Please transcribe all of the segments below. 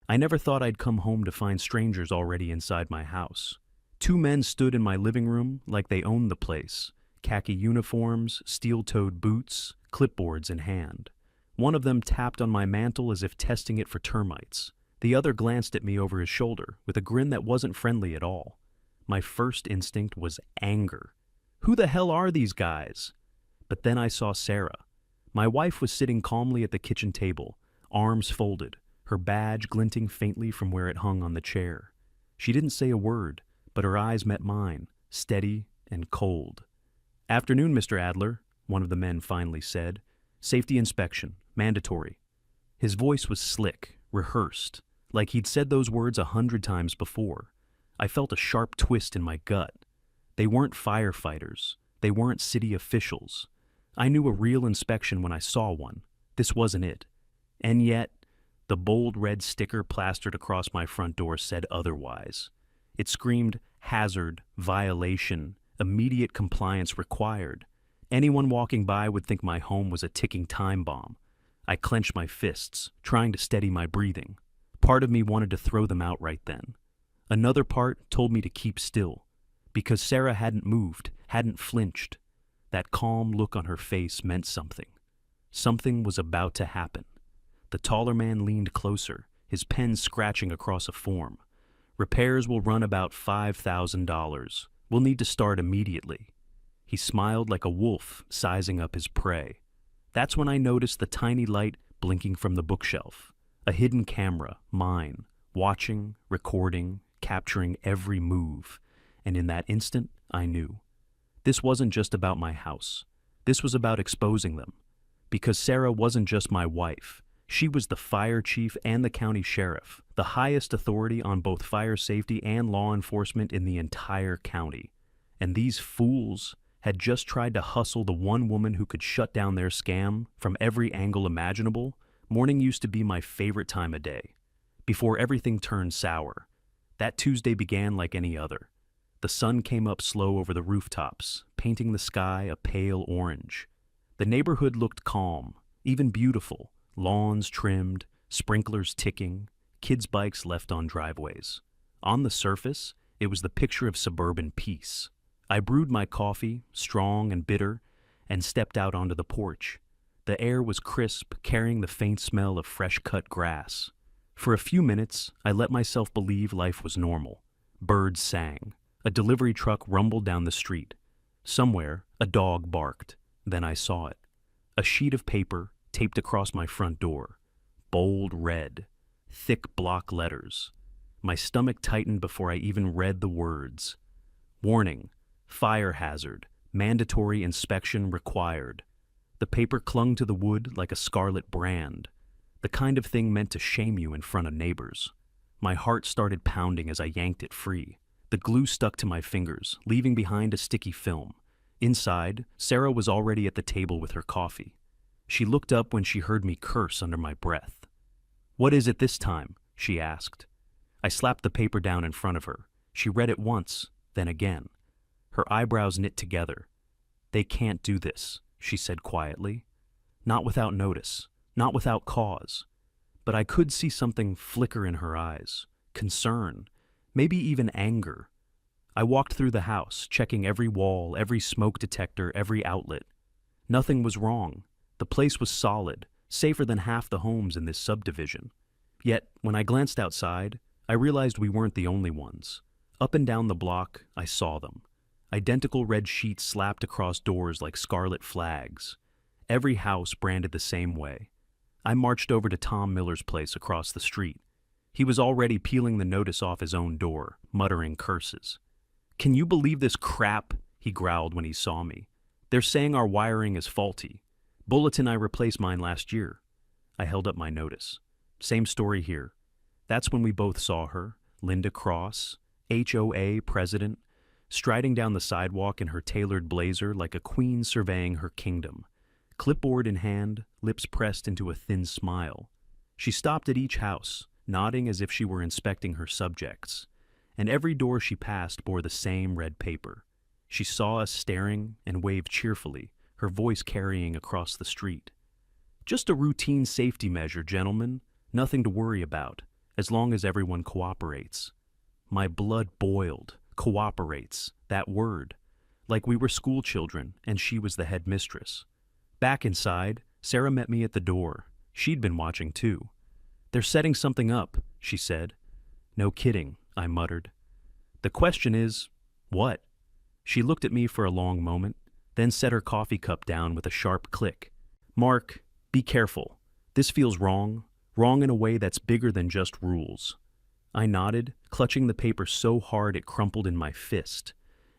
I never thought I'd come home to find strangers already inside my house. Two men stood in my living room like they owned the place, khaki uniforms, steel-toed boots, clipboards in hand. One of them tapped on my mantle as if testing it for termites. The other glanced at me over his shoulder with a grin that wasn't friendly at all. My first instinct was anger. Who the hell are these guys? But then I saw Sarah. My wife was sitting calmly at the kitchen table, arms folded, her badge glinting faintly from where it hung on the chair. She didn't say a word, but her eyes met mine, steady and cold. "Afternoon, Mr. Adler," one of the men finally said. "Safety inspection, mandatory." His voice was slick, rehearsed, like he'd said those words 100 times before. I felt a sharp twist in my gut. They weren't firefighters. They weren't city officials. I knew a real inspection when I saw one. This wasn't it. And yet, the bold red sticker plastered across my front door said otherwise. It screamed hazard, violation, immediate compliance required. Anyone walking by would think my home was a ticking time bomb. I clenched my fists, trying to steady my breathing. Part of me wanted to throw them out right then. Another part told me to keep still, because Sarah hadn't moved, hadn't flinched. That calm look on her face meant something. Something was about to happen. The taller man leaned closer, his pen scratching across a form. "Repairs will run about $5,000. We'll need to start immediately." He smiled like a wolf sizing up his prey. That's when I noticed the tiny light blinking from the bookshelf. A hidden camera, mine, watching, recording, capturing every move. And in that instant, I knew. This wasn't just about my house. This was about exposing them. Because Sarah wasn't just my wife. She was the fire chief and the county sheriff, the highest authority on both fire safety and law enforcement in the entire county. And these fools had just tried to hustle the one woman who could shut down their scam from every angle imaginable. Morning used to be my favorite time of day. Before everything turned sour. That Tuesday began like any other. The sun came up slow over the rooftops, painting the sky a pale orange. The neighborhood looked calm, even beautiful. Lawns trimmed, sprinklers ticking, kids' bikes left on driveways. On the surface, it was the picture of suburban peace. I brewed my coffee, strong and bitter, and stepped out onto the porch. The air was crisp, carrying the faint smell of fresh-cut grass. For a few minutes, I let myself believe life was normal. Birds sang. A delivery truck rumbled down the street. Somewhere, a dog barked. Then I saw it. A sheet of paper taped across my front door. Bold red. Thick block letters. My stomach tightened before I even read the words. Warning. Fire hazard. Mandatory inspection required. The paper clung to the wood like a scarlet brand. The kind of thing meant to shame you in front of neighbors. My heart started pounding as I yanked it free. The glue stuck to my fingers, leaving behind a sticky film. Inside, Sarah was already at the table with her coffee. She looked up when she heard me curse under my breath. "What is it this time?" she asked. I slapped the paper down in front of her. She read it once, then again. Her eyebrows knit together. "They can't do this," she said quietly. Not without notice, not without cause. But I could see something flicker in her eyes. Concern, maybe even anger. I walked through the house, checking every wall, every smoke detector, every outlet. Nothing was wrong. The place was solid, safer than half the homes in this subdivision. Yet, when I glanced outside, I realized we weren't the only ones. Up and down the block, I saw them. Identical red sheets slapped across doors like scarlet flags. Every house branded the same way. I marched over to Tom Miller's place across the street. He was already peeling the notice off his own door, muttering curses. "Can you believe this crap?" he growled when he saw me. "They're saying our wiring is faulty. Bulletin I replaced mine last year." I held up my notice. Same story here. That's when we both saw her, Linda Cross, HOA president, striding down the sidewalk in her tailored blazer like a queen surveying her kingdom. Clipboard in hand, lips pressed into a thin smile. She stopped at each house, nodding as if she were inspecting her subjects. And every door she passed bore the same red paper. She saw us staring and waved cheerfully, her voice carrying across the street. "Just a routine safety measure, gentlemen. Nothing to worry about. as long as everyone cooperates. My blood boiled. Cooperates. That word. Like we were school children, and she was the headmistress. Back inside, Sarah met me at the door. She'd been watching too. "They're setting something up," she said. "No kidding," I muttered. "The question is, what?" She looked at me for a long moment, then set her coffee cup down with a sharp click. "Mark, be careful. This feels wrong, wrong in a way that's bigger than just rules." I nodded, clutching the paper so hard it crumpled in my fist.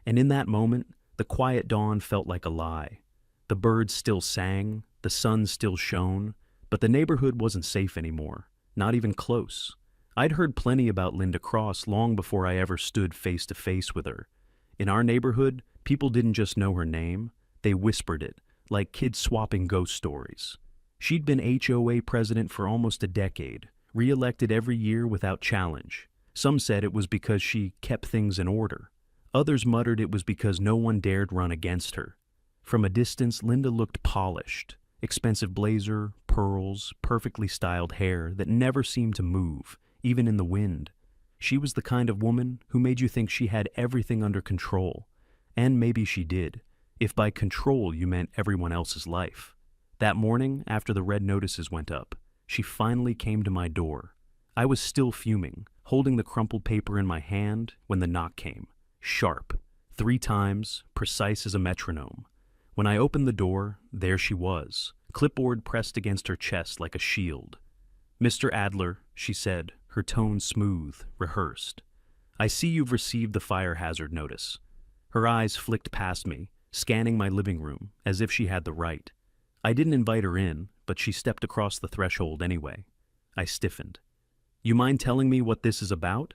And in that moment, the quiet dawn felt like a lie. The birds still sang, the sun still shone, but the neighborhood wasn't safe anymore, not even close. I'd heard plenty about Linda Cross long before I ever stood face to face with her. In our neighborhood, people didn't just know her name, they whispered it, like kids swapping ghost stories. She'd been HOA president for almost a decade, re-elected every year without challenge. Some said it was because she kept things in order. Others muttered it was because no one dared run against her. From a distance, Linda looked polished. Expensive blazer, pearls, perfectly styled hair that never seemed to move, even in the wind. She was the kind of woman who made you think she had everything under control. And maybe she did, if by control you meant everyone else's life. That morning, after the red notices went up, she finally came to my door. I was still fuming, holding the crumpled paper in my hand when the knock came. Sharp. 3 times, precise as a metronome. When I opened the door, there she was, clipboard pressed against her chest like a shield. "Mr. Adler," she said, her tone smooth, rehearsed. "I see you've received the fire hazard notice." Her eyes flicked past me, scanning my living room, as if she had the right. I didn't invite her in, but she stepped across the threshold anyway. I stiffened. "You mind telling me what this is about?"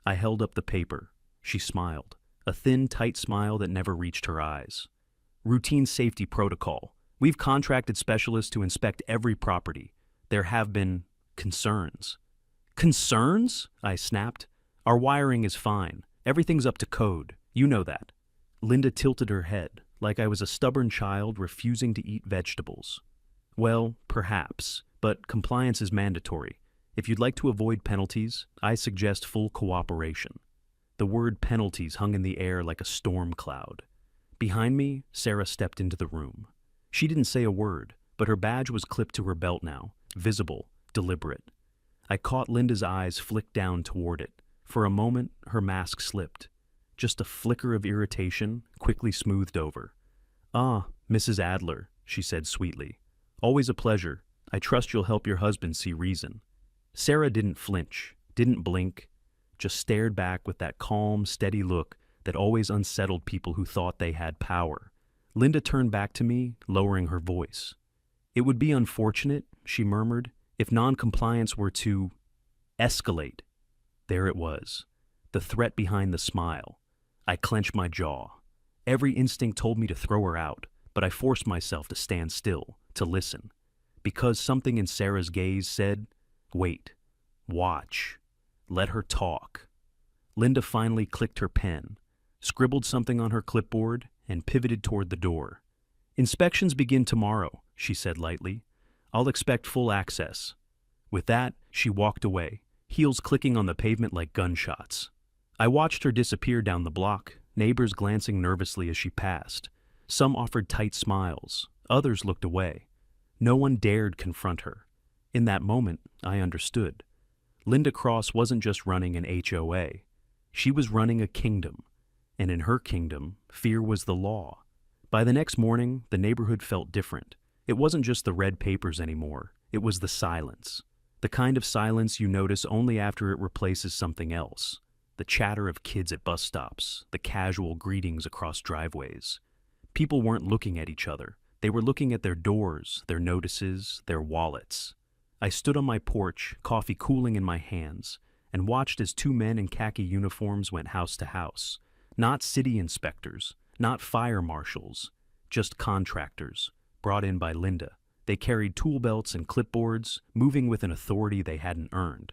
I held up the paper. She smiled, a thin, tight smile that never reached her eyes. "Routine safety protocol. We've contracted specialists to inspect every property. There have been concerns." "Concerns?" I snapped. "Our wiring is fine. Everything's up to code. You know that." Linda tilted her head, like I was a stubborn child refusing to eat vegetables. "Well, perhaps, but compliance is mandatory. If you'd like to avoid penalties, I suggest full cooperation." The word penalties hung in the air like a storm cloud. Behind me, Sarah stepped into the room. She didn't say a word, but her badge was clipped to her belt now, visible, deliberate. I caught Linda's eyes flick down toward it. For a moment, her mask slipped. Just a flicker of irritation, quickly smoothed over. "Ah, Mrs. Adler," she said sweetly. "Always a pleasure. I trust you'll help your husband see reason." Sarah didn't flinch, didn't blink, just stared back with that calm, steady look that always unsettled people who thought they had power. Linda turned back to me, lowering her voice. "It would be unfortunate," she murmured, "if non-compliance were to escalate." There it was, the threat behind the smile. I clenched my jaw. Every instinct told me to throw her out, but I forced myself to stand still, to listen. Because something in Sarah's gaze said, "Wait, watch, let her talk." Linda finally clicked her pen, scribbled something on her clipboard, and pivoted toward the door. "Inspections begin tomorrow," she said lightly. "I'll expect full access." With that, she walked away, heels clicking on the pavement like gunshots. I watched her disappear down the block, neighbors glancing nervously as she passed. Some offered tight smiles, others looked away. No one dared confront her. In that moment, I understood. Linda Cross wasn't just running an HOA. She was running a kingdom. And in her kingdom, fear was the law. By the next morning, the neighborhood felt different. It wasn't just the red papers anymore. It was the silence. The kind of silence you notice only after it replaces something else. The chatter of kids at bus stops, the casual greetings across driveways. People weren't looking at each other. They were looking at their doors, their notices, their wallets. I stood on my porch, coffee cooling in my hands, and watched as 2 men in khaki uniforms went house to house. Not city inspectors, not fire marshals, just contractors, brought in by Linda. They carried tool belts and clipboards, moving with an authority they hadn't earned.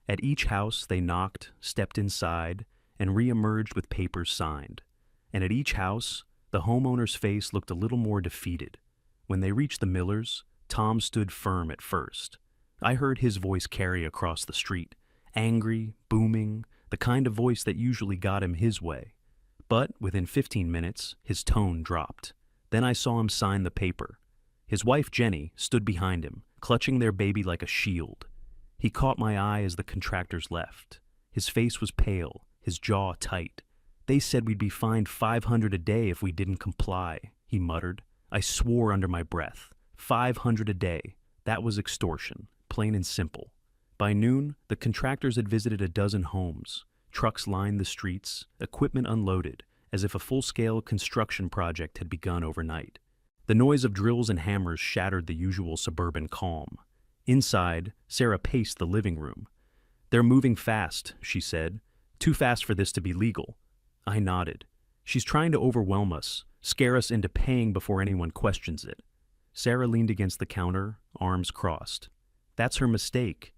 At each house, they knocked, stepped inside, and re-emerged with papers signed. And at each house, the homeowner's face looked a little more defeated. When they reached the Millers, Tom stood firm at first. I heard his voice carry across the street, angry, booming, the kind of voice that usually got him his way. But within 15 minutes, his tone dropped. Then I saw him sign the paper. His wife, Jenny, stood behind him, clutching their baby like a shield. He caught my eye as the contractors left. His face was pale, his jaw tight. "They said we'd be fined $500 a day if we didn't comply," he muttered. I swore under my breath. $500 a day. That was extortion, plain and simple. By noon, the contractors had visited a dozen homes. Trucks lined the streets, equipment unloaded, as if a full-scale construction project had begun overnight. The noise of drills and hammers shattered the usual suburban calm. Inside, Sarah paced the living room. "They're moving fast," she said. "Too fast for this to be legal." I nodded. "She's trying to overwhelm us, scare us into paying before anyone questions it." Sarah leaned against the counter, arms crossed. "That's her mistake."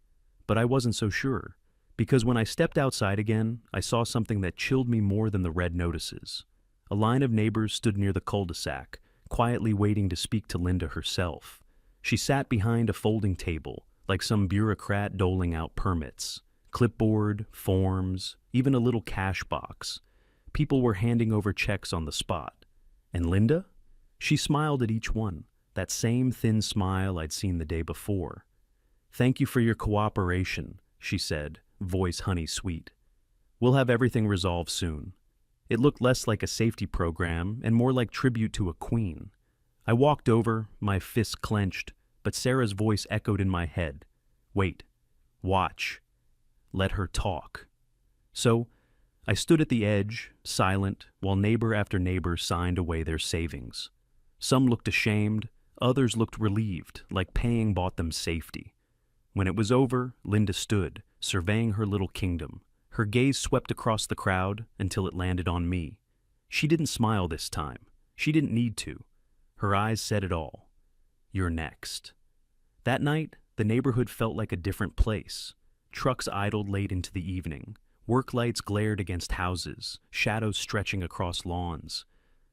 But I wasn't so sure, because when I stepped outside again, I saw something that chilled me more than the red notices. A line of neighbors stood near the cul-de-sac, quietly waiting to speak to Linda herself. She sat behind a folding table, like some bureaucrat doling out permits. Clipboard, forms, even a little cash box. People were handing over checks on the spot. And Linda? She smiled at each one, that same thin smile I'd seen the day before. "Thank you for your cooperation," she said, voice honey-sweet. "We'll have everything resolved soon." It looked less like a safety program and more like tribute to a queen. I walked over, my fists clenched, but Sarah's voice echoed in my head. "Wait. Watch. Let her talk." So, I stood at the edge, silent, while neighbor after neighbor signed away their savings. Some looked ashamed, others looked relieved, like paying bought them safety. When it was over, Linda stood, surveying her little kingdom. Her gaze swept across the crowd until it landed on me. She didn't smile this time. She didn't need to. Her eyes said it all. "You're next." That night, the neighborhood felt like a different place. Trucks idled late into the evening. Work lights glared against houses, shadows stretching across lawns.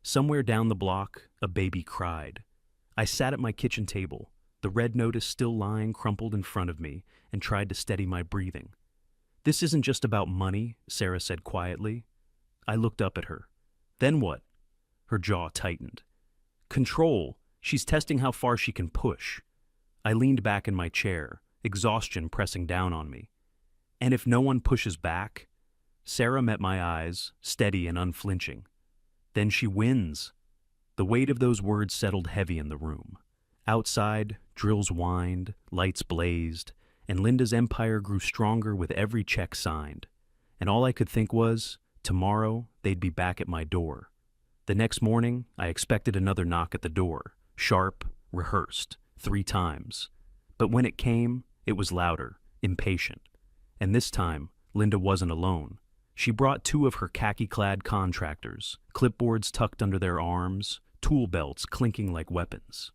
Somewhere down the block, a baby cried. I sat at my kitchen table, the red notice still lying crumpled in front of me, and tried to steady my breathing. "This isn't just about money," Sarah said quietly. I looked up at her. "Then what?" Her jaw tightened. "Control. She's testing how far she can push." I leaned back in my chair, exhaustion pressing down on me. "And if no one pushes back?" Sarah met my eyes, steady and unflinching. "Then she wins." The weight of those words settled heavy in the room. Outside, drills whined, lights blazed, and Linda's empire grew stronger with every check signed. And all I could think was, tomorrow they'd be back at my door. The next morning, I expected another knock at the door, sharp, rehearsed, 3 times. But when it came, it was louder, impatient. And this time, Linda wasn't alone. She brought 2 of her khaki-clad contractors, clipboards tucked under their arms, tool belts clinking like weapons.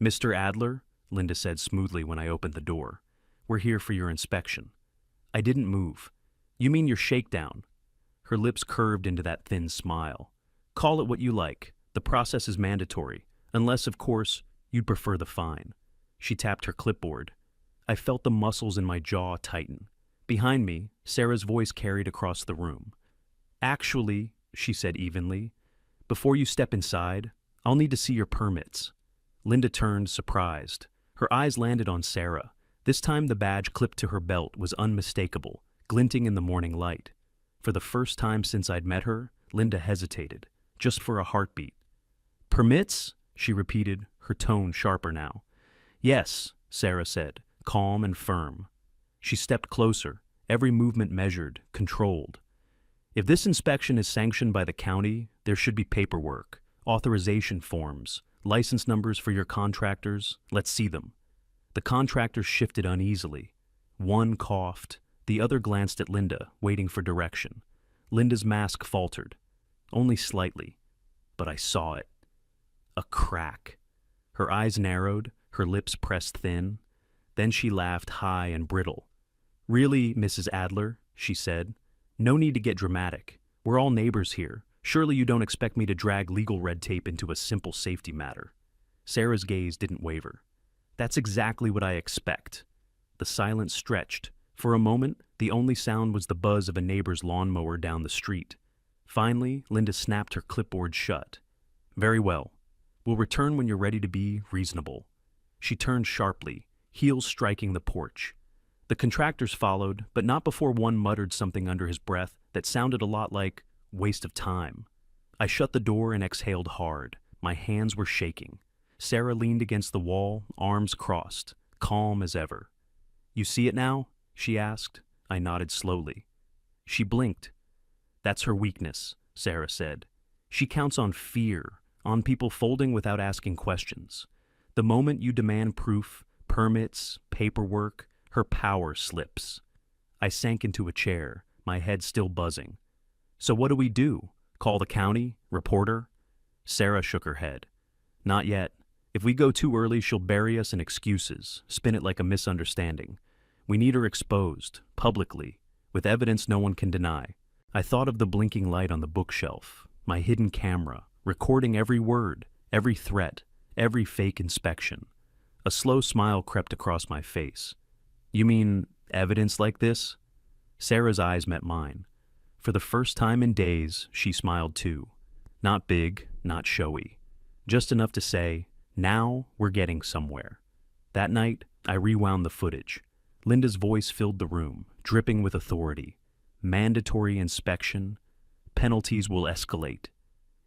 "Mr. Adler," Linda said smoothly when I opened the door, "we're here for your inspection." I didn't move. "You mean your shakedown?" Her lips curved into that thin smile. "Call it what you like. The process is mandatory, unless, of course, you'd prefer the fine." She tapped her clipboard. I felt the muscles in my jaw tighten. Behind me, Sarah's voice carried across the room. "Actually," she said evenly, "before you step inside, I'll need to see your permits." Linda turned, surprised. Her eyes landed on Sarah. This time the badge clipped to her belt was unmistakable, glinting in the morning light. For the first time since I'd met her, Linda hesitated, just for a heartbeat. "Permits?" she repeated, her tone sharper now. "Yes," Sarah said, calm and firm. She stepped closer, every movement measured, controlled. "If this inspection is sanctioned by the county, there should be paperwork, authorization forms, license numbers for your contractors. Let's see them." The contractors shifted uneasily. One coughed, the other glanced at Linda, waiting for direction. Linda's mask faltered, only slightly, but I saw it. A crack. Her eyes narrowed, her lips pressed thin. Then she laughed high and brittle. "Really, Mrs. Adler," she said, "no need to get dramatic. We're all neighbors here. Surely you don't expect me to drag legal red tape into a simple safety matter." Sarah's gaze didn't waver. "That's exactly what I expect." The silence stretched, For a moment, the only sound was the buzz of a neighbor's lawnmower down the street. Finally, Linda snapped her clipboard shut. Very well. We'll return when you're ready to be reasonable. She turned sharply, heels striking the porch. The contractors followed, but not before one muttered something under his breath that sounded a lot like waste of time. I shut the door and exhaled hard. My hands were shaking. Sarah leaned against the wall, arms crossed, calm as ever. You see it now? She asked. I nodded slowly. She blinked. That's her weakness, Sarah said. She counts on fear, on people folding without asking questions. The moment you demand proof, permits, paperwork, her power slips. I sank into a chair, my head still buzzing. So what do we do? Call the county? Reporter? Sarah shook her head. Not yet. If we go too early, she'll bury us in excuses, spin it like a misunderstanding. We need her exposed, publicly, with evidence no one can deny. I thought of the blinking light on the bookshelf, my hidden camera, recording every word, every threat, every fake inspection. A slow smile crept across my face. You mean evidence like this? Sarah's eyes met mine. For the first time in days, she smiled too. Not big, not showy. Just enough to say, now we're getting somewhere. That night, I rewound the footage. Linda's voice filled the room, dripping with authority. Mandatory inspection. Penalties will escalate.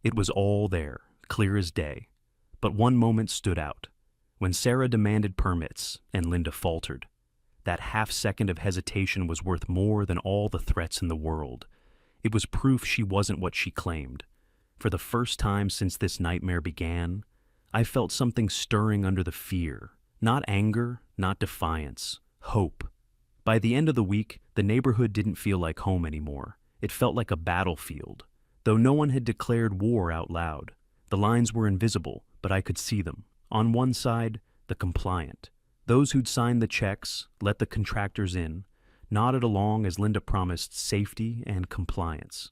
It was all there, clear as day. But one moment stood out. When Sarah demanded permits and Linda faltered. That half-second of hesitation was worth more than all the threats in the world. It was proof she wasn't what she claimed. For the first time since this nightmare began, I felt something stirring under the fear. Not anger, not defiance. Hope. By the end of the week, the neighborhood didn't feel like home anymore. It felt like a battlefield. Though no one had declared war out loud. The lines were invisible, but I could see them. On one side, the compliant. Those who'd signed the checks, let the contractors in, nodded along as Linda promised safety and compliance.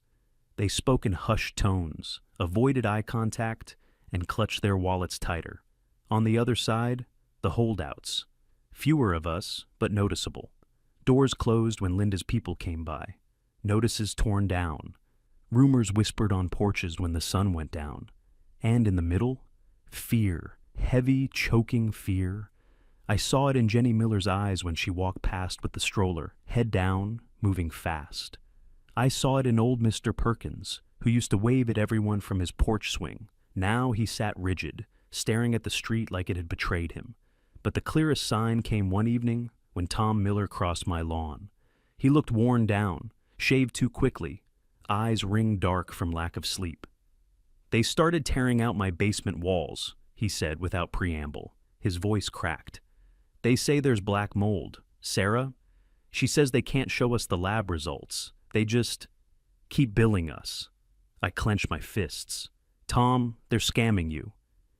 They spoke in hushed tones, avoided eye contact, and clutched their wallets tighter. On the other side, the holdouts. Fewer of us, but noticeable. Doors closed when Linda's people came by. Notices torn down. Rumors whispered on porches when the sun went down. And in the middle, fear. Heavy, choking fear. I saw it in Jenny Miller's eyes when she walked past with the stroller, head down, moving fast. I saw it in old Mr. Perkins, who used to wave at everyone from his porch swing. Now he sat rigid, staring at the street like it had betrayed him. But the clearest sign came one evening when Tom Miller crossed my lawn. He looked worn down, shaved too quickly, eyes ringed dark from lack of sleep. They started tearing out my basement walls, he said without preamble. His voice cracked. They say there's black mold. Sarah? She says they can't show us the lab results. They just keep billing us. I clenched my fists. Tom, they're scamming you.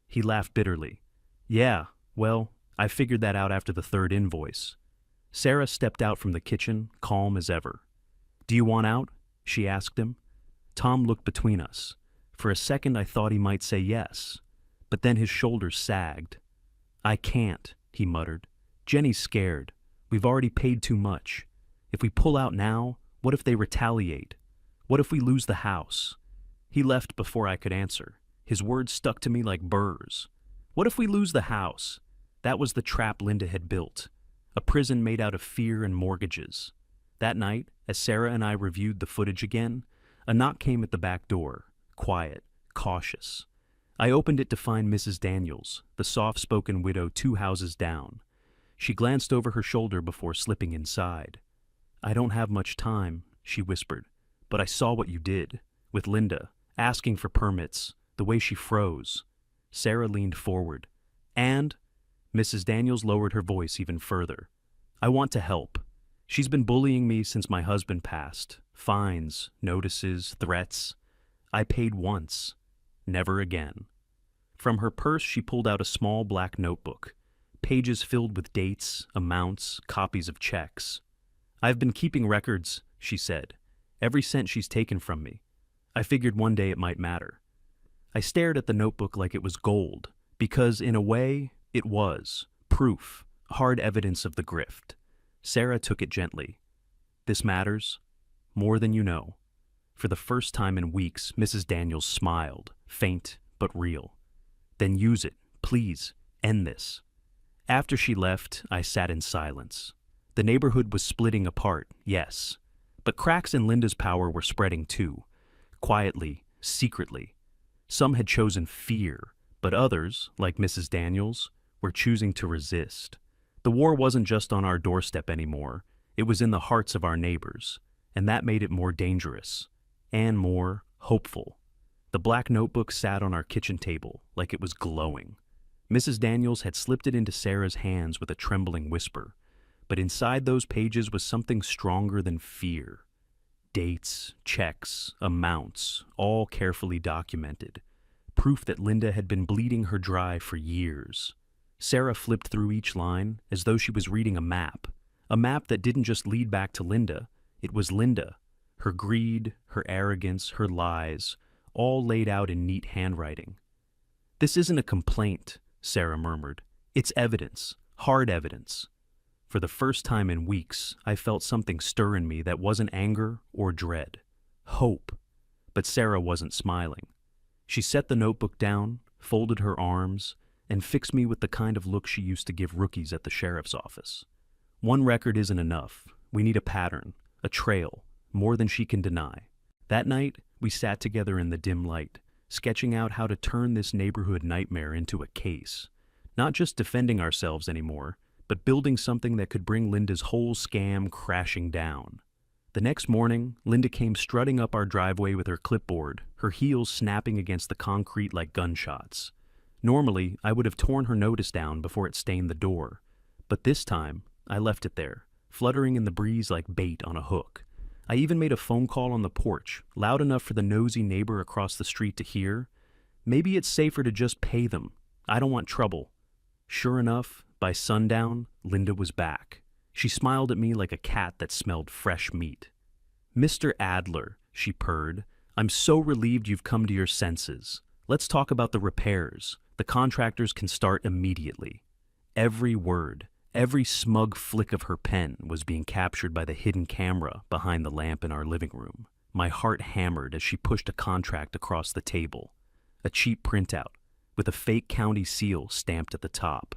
He laughed bitterly. Yeah, well, I figured that out after the third invoice. Sarah stepped out from the kitchen, calm as ever. Do you want out? She asked him. Tom looked between us. For a second I thought he might say yes, but then his shoulders sagged. I can't, he muttered. Jenny's scared. We've already paid too much. If we pull out now, what if they retaliate? What if we lose the house? He left before I could answer. His words stuck to me like burrs. What if we lose the house? That was the trap Linda had built. A prison made out of fear and mortgages. That night, as Sarah and I reviewed the footage again, a knock came at the back door, quiet, cautious. I opened it to find Mrs. Daniels, the soft-spoken widow 2 houses down. She glanced over her shoulder before slipping inside. I don't have much time, she whispered, but I saw what you did, with Linda, asking for permits, the way she froze. Sarah leaned forward. And, Mrs. Daniels lowered her voice even further, I want to help. She's been bullying me since my husband passed. Fines, notices, threats. I paid once. Never again. From her purse she pulled out a small black notebook, pages filled with dates, amounts, copies of checks. I've been keeping records, she said, every cent she's taken from me. I figured one day it might matter. I stared at the notebook like it was gold, because in a way, it was. Proof, hard evidence of the grift. Sarah took it gently. This matters more than you know. For the first time in weeks, Mrs. Daniels smiled, faint but real. Then use it, please, end this. After she left, I sat in silence. The neighborhood was splitting apart, yes, but cracks in Linda's power were spreading too, quietly, secretly. Some had chosen fear, but others, like Mrs. Daniels, were choosing to resist. The war wasn't just on our doorstep anymore, it was in the hearts of our neighbors, and that made it more dangerous, and more hopeful. The black notebook sat on our kitchen table like it was glowing. Mrs. Daniels had slipped it into Sarah's hands with a trembling whisper, but inside those pages was something stronger than fear. Dates, checks, amounts, all carefully documented. Proof that Linda had been bleeding her dry for years. Sarah flipped through each line as though she was reading a map that didn't just lead back to Linda, it was Linda. Her greed, her arrogance, her lies, all laid out in neat handwriting. This isn't a complaint, Sarah murmured. It's evidence, hard evidence. For the first time in weeks, I felt something stir in me that wasn't anger or dread. Hope. But Sarah wasn't smiling. She set the notebook down, folded her arms, and fixed me with the kind of look she used to give rookies at the sheriff's office. One record isn't enough. We need a pattern, a trail, more than she can deny. That night, we sat together in the dim light, sketching out how to turn this neighborhood nightmare into a case. Not just defending ourselves anymore, but building something that could bring Linda's whole scam crashing down. The next morning, Linda came strutting up our driveway with her clipboard, her heels snapping against the concrete like gunshots. Normally, I would have torn her notice down before it stained the door, but this time, I left it there, fluttering in the breeze like bait on a hook. I even made a phone call on the porch, loud enough for the nosy neighbor across the street to hear. Maybe it's safer to just pay them. I don't want trouble. Sure enough, by sundown, Linda was back. She smiled at me like a cat that smelled fresh meat. "Mr. Adler," she purred, "I'm so relieved you've come to your senses. Let's talk about the repairs. The contractors can start immediately." Every word, every smug flick of her pen was being captured by the hidden camera behind the lamp in our living room. My heart hammered as she pushed a contract across the table. A cheap printout, with a fake county seal stamped at the top.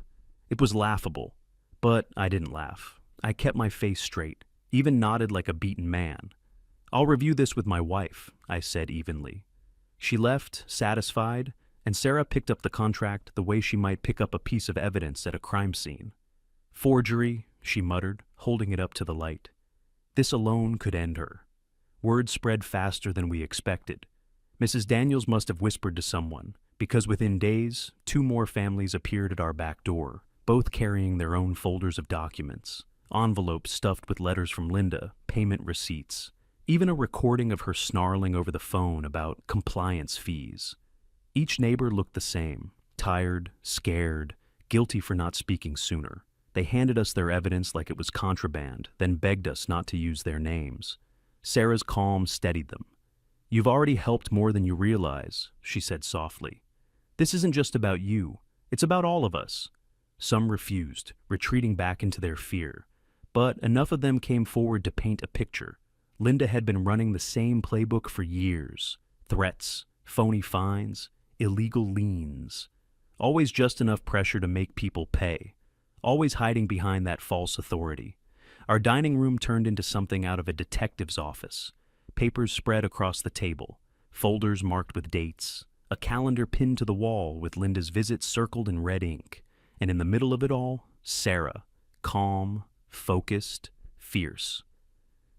It was laughable, but I didn't laugh. I kept my face straight, even nodded like a beaten man. "I'll review this with my wife," I said evenly. She left, satisfied, and Sarah picked up the contract the way she might pick up a piece of evidence at a crime scene. "Forgery," she muttered, holding it up to the light. This alone could end her. Word spread faster than we expected. Mrs. Daniels must have whispered to someone, because within days, 2 more families appeared at our back door, both carrying their own folders of documents, envelopes stuffed with letters from Linda, payment receipts, even a recording of her snarling over the phone about compliance fees. Each neighbor looked the same, tired, scared, guilty for not speaking sooner. They handed us their evidence like it was contraband, then begged us not to use their names. Sarah's calm steadied them. "You've already helped more than you realize," she said softly. "This isn't just about you, it's about all of us." Some refused, retreating back into their fear, but enough of them came forward to paint a picture. Linda had been running the same playbook for years. Threats, phony fines, illegal liens. Always just enough pressure to make people pay. Always hiding behind that false authority. Our dining room turned into something out of a detective's office. Papers spread across the table, folders marked with dates, a calendar pinned to the wall with Linda's visits circled in red ink, and in the middle of it all, Sarah, calm, focused, fierce.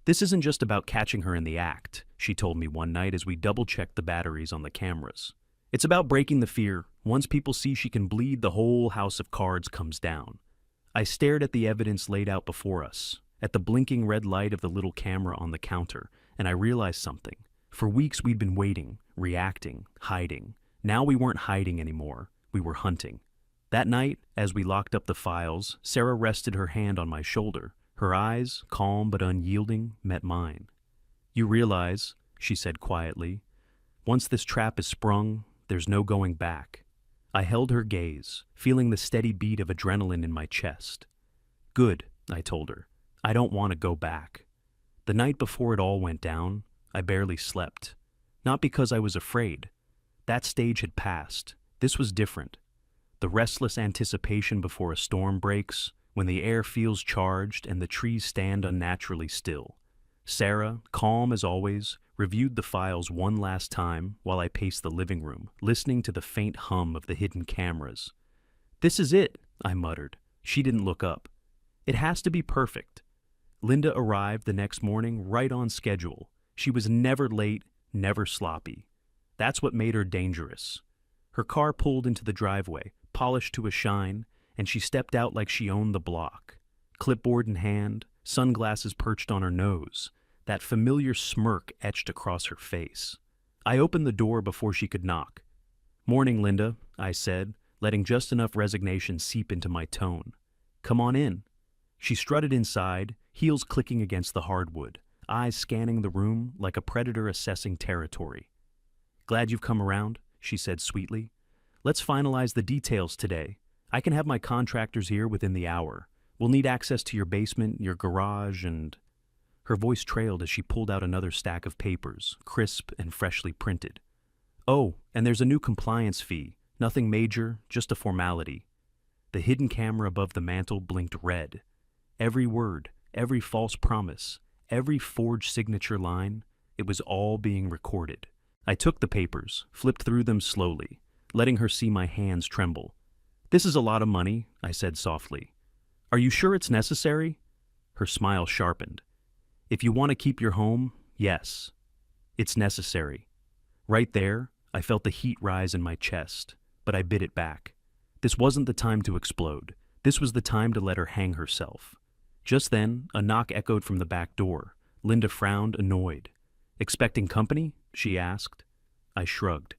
"This isn't just about catching her in the act," she told me one night as we double-checked the batteries on the cameras. "It's about breaking the fear. Once people see she can bleed, the whole house of cards comes down." I stared at the evidence laid out before us, at the blinking red light of the little camera on the counter, and I realized something. For weeks we'd been waiting, reacting, hiding. Now we weren't hiding anymore. We were hunting. That night, as we locked up the files, Sarah rested her hand on my shoulder. Her eyes, calm but unyielding, met mine. "You realize," she said quietly, "once this trap is sprung, there's no going back." I held her gaze, feeling the steady beat of adrenaline in my chest. "Good," I told her. I don't want to go back. The night before it all went down, I barely slept. Not because I was afraid. That stage had passed. This was different. The restless anticipation before a storm breaks, when the air feels charged and the trees stand unnaturally still. Sarah, calm as always, reviewed the files one last time while I paced the living room, listening to the faint hum of the hidden cameras. "This is it," I muttered. She didn't look up. "It has to be perfect." Linda arrived the next morning right on schedule. She was never late, never sloppy. That's what made her dangerous. Her car pulled into the driveway, polished to a shine, and she stepped out like she owned the block. Clipboard in hand, sunglasses perched on her nose, that familiar smirk etched across her face. I opened the door before she could knock. "Morning, Linda," I said, letting just enough resignation seep into my tone. "Come on in." She strutted inside, heels clicking against the hardwood, eyes scanning the room like a predator assessing territory. "Glad you've come around," she said sweetly. "Let's finalize the details today. I can have my contractors here within the hour. We'll need access to your basement, your garage, and—" Her voice trailed as she pulled out another stack of papers, crisp and freshly printed. "Oh, and there's a new compliance fee. Nothing major, just a formality." The hidden camera above the mantel blinked red. Every word, every false promise, every forged signature line, it was all being recorded. I took the papers, flipped through them slowly, letting her see my hands tremble. "This is a lot of money," I said softly. "Are you sure it's necessary?" Her smile sharpened. "If you want to keep your home, yes. It's necessary." Right there, I felt the heat rise in my chest, but I bit it back. This wasn't the time to explode. This was the time to let her hang herself. Just then, a knock echoed from the back door. Linda frowned, annoyed. "Expecting company?" she asked. I shrugged.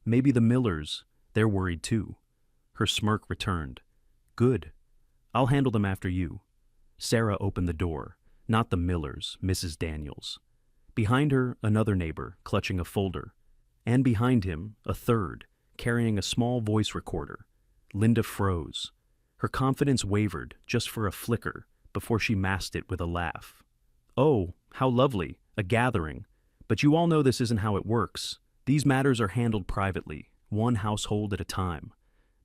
"Maybe the Millers. They're worried too." Her smirk returned. "Good. I'll handle them after you." Sarah opened the door. Not the Millers, Mrs. Daniels. Behind her, another neighbor, clutching a folder. And behind him, a third, carrying a small voice recorder. Linda froze. Her confidence wavered, just for a flicker, before she masked it with a laugh. "Oh, how lovely, a gathering. But you all know this isn't how it works. These matters are handled privately, one household at a time."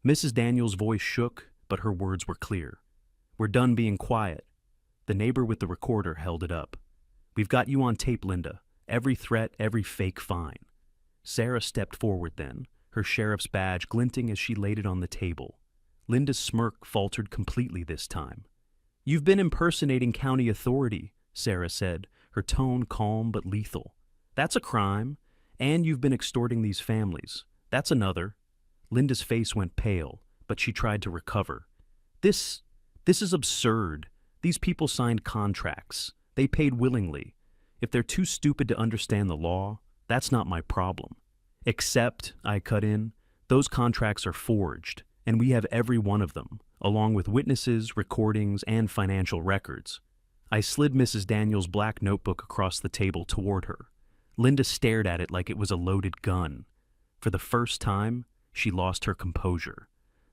Mrs. Daniels' voice shook, but her words were clear. "We're done being quiet." The neighbor with the recorder held it up. "We've got you on tape, Linda. Every threat, every fake fine." Sarah stepped forward then, her sheriff's badge glinting as she laid it on the table. Linda's smirk faltered completely this time. "You've been impersonating county authority," Sarah said, her tone calm but lethal. "That's a crime. And you've been extorting these families. That's another." Linda's face went pale, but she tried to recover. This is absurd. These people signed contracts. They paid willingly. If they're too stupid to understand the law, that's not my problem. Except," I cut in, "those contracts are forged, and we have every one of them, along with witnesses, recordings, and financial records." I slid Mrs. Daniels' black notebook across the table toward her. Linda stared at it like it was a loaded gun. For the first time, she lost her composure.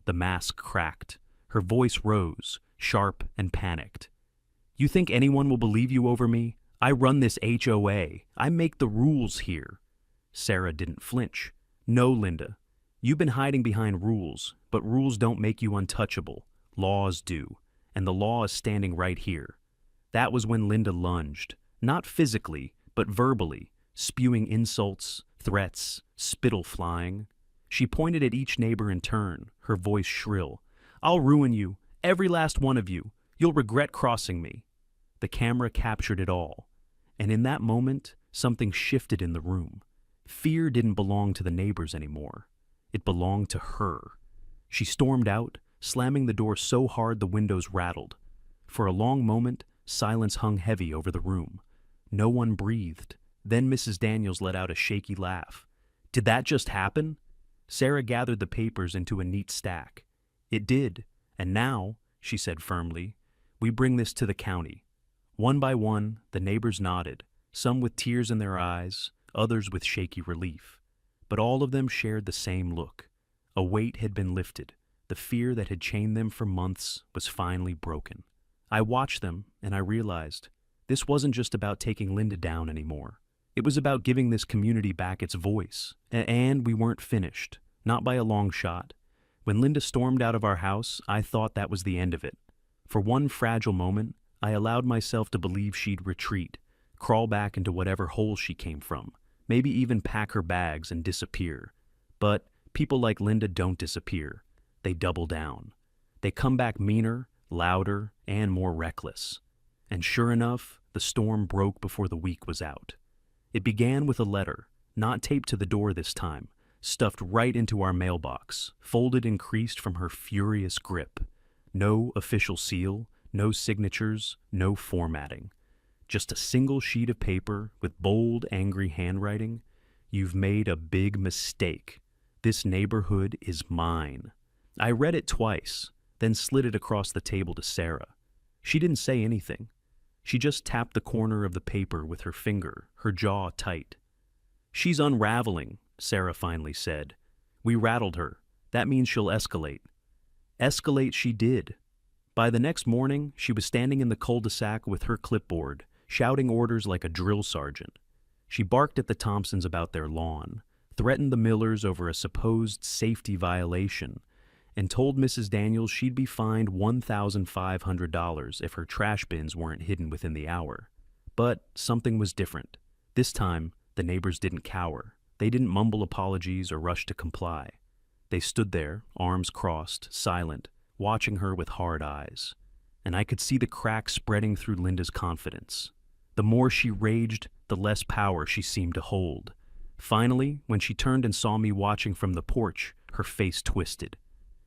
The mask cracked. Her voice rose, sharp and panicked. "You think anyone will believe you over me? I run this HOA. I make the rules here." Sarah didn't flinch. "No, Linda. You've been hiding behind rules, but rules don't make you untouchable. Laws do. And the law is standing right here." That was when Linda lunged, not physically, but verbally, spewing insults, threats, spittle flying. She pointed at each neighbor in turn, her voice shrill. "I'll ruin you, every last one of you. You'll regret crossing me." The camera captured it all. And in that moment, something shifted in the room. Fear didn't belong to the neighbors anymore. It belonged to her. She stormed out, slamming the door so hard the windows rattled. For a long moment, silence hung heavy over the room. No one breathed. Then Mrs. Daniels let out a shaky laugh. "Did that just happen?" Sarah gathered the papers into a neat stack. "It did. And now," she said firmly, "we bring this to the county." One by one, the neighbors nodded, some with tears in their eyes, others with shaky relief. But all of them shared the same look. A weight had been lifted. The fear that had chained them for months was finally broken. I watched them, and I realized this wasn't just about taking Linda down anymore. It was about giving this community back its voice. And we weren't finished, not by a long shot. When Linda stormed out of our house, I thought that was the end of it. For one fragile moment, I allowed myself to believe she'd retreat, crawl back into whatever hole she came from, maybe even pack her bags and disappear. But people like Linda don't disappear. They double down. They come back meaner, louder, and more reckless. And sure enough, the storm broke before the week was out. It began with a letter, not taped to the door this time, stuffed right into our mailbox, folded and creased from her furious grip. No official seal, no signatures, no formatting. Just a single sheet of paper with bold, angry handwriting. You've made a big mistake. This neighborhood is mine. I read it twice, then slid it across the table to Sarah. She didn't say anything. She just tapped the corner of the paper with her finger, her jaw tight. "She's unraveling," Sarah finally said. "We rattled her. That means she'll escalate." Escalate she did. By the next morning, she was standing in the cul-de-sac with her clipboard, shouting orders like a drill sergeant. She barked at the Thompsons about their lawn, threatened the Millers over a supposed safety violation, and told Mrs. Daniels she'd be fined $1,500 if her trash bins weren't hidden within the hour. But something was different. This time, the neighbors didn't cower. They didn't mumble apologies or rush to comply. They stood there, arms crossed, silent, watching her with hard eyes. And I could see the cracks spreading through Linda's confidence. The more she raged, the less power she seemed to hold. Finally, when she turned and saw me watching from the porch, her face twisted.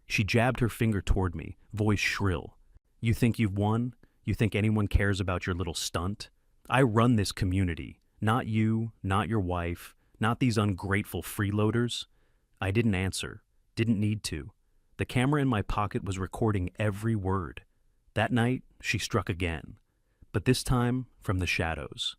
She jabbed her finger toward me, voice shrill. "You think you've won? You think anyone cares about your little stunt? I run this community, not you, not your wife, not these ungrateful freeloaders." I didn't answer, didn't need to. The camera in my pocket was recording every word. That night, she struck again, but this time from the shadows.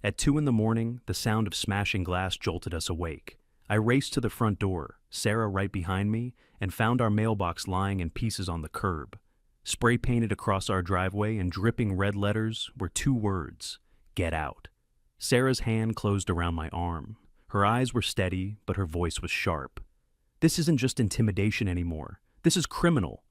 At 2 a.m, the sound of smashing glass jolted us awake. I raced to the front door, Sarah right behind me, and found our mailbox lying in pieces on the curb. Spray painted across our driveway in dripping red letters were 2 words: "Get out." Sarah's hand closed around my arm. Her eyes were steady, but her voice was sharp. "This isn't just intimidation anymore. This is criminal."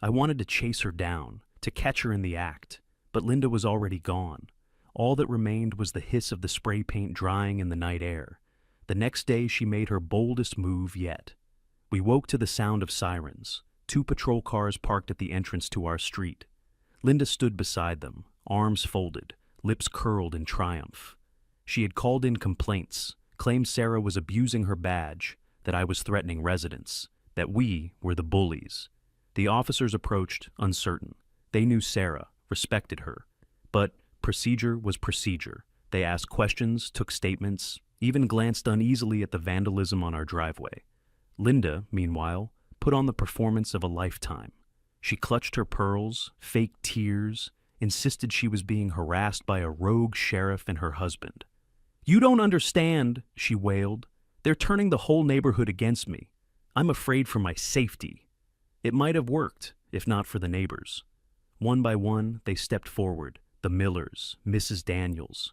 I wanted to chase her down, to catch her in the act, but Linda was already gone. All that remained was the hiss of the spray paint drying in the night air. The next day she made her boldest move yet. We woke to the sound of sirens, 2 patrol cars parked at the entrance to our street. Linda stood beside them, arms folded, lips curled in triumph. She had called in complaints, claimed Sarah was abusing her badge, that I was threatening residents, that we were the bullies. The officers approached, uncertain. They knew Sarah, respected her. But procedure was procedure. They asked questions, took statements, even glanced uneasily at the vandalism on our driveway. Linda, meanwhile, put on the performance of a lifetime. She clutched her pearls, faked tears, insisted she was being harassed by a rogue sheriff and her husband. "You don't understand," she wailed. "They're turning the whole neighborhood against me. I'm afraid for my safety." It might have worked, if not for the neighbors. One by one, they stepped forward, the Millers, Mrs. Daniels,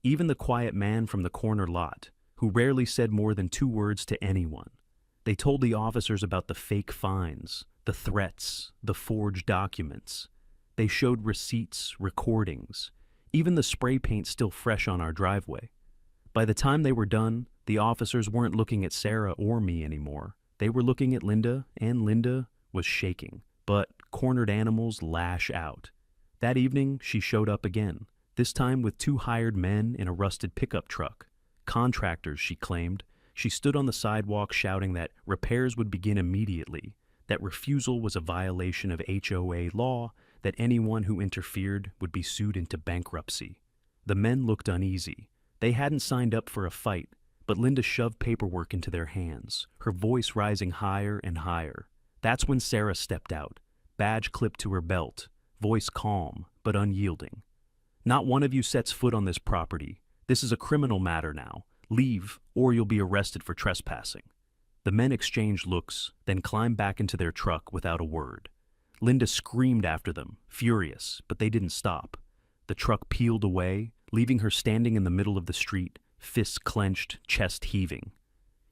even the quiet man from the corner lot, who rarely said more than 2 words to anyone. They told the officers about the fake fines, the threats, the forged documents. They showed receipts, recordings, even the spray paint still fresh on our driveway. By the time they were done, the officers weren't looking at Sarah or me anymore. They were looking at Linda, and Linda was shaking. But cornered animals lash out. That evening, she showed up again, this time with 2 hired men in a rusted pickup truck. Contractors, she claimed. She stood on the sidewalk shouting that repairs would begin immediately, that refusal was a violation of HOA law, that anyone who interfered would be sued into bankruptcy. The men looked uneasy. They hadn't signed up for a fight, but Linda shoved paperwork into their hands, her voice rising higher and higher. That's when Sarah stepped out, badge clipped to her belt, voice calm but unyielding. "Not one of you sets foot on this property. This is a criminal matter now. Leave, or you'll be arrested for trespassing." The men exchanged looks, then climbed back into their truck without a word. Linda screamed after them, furious, but they didn't stop. The truck peeled away, leaving her standing in the middle of the street, fists clenched, chest heaving.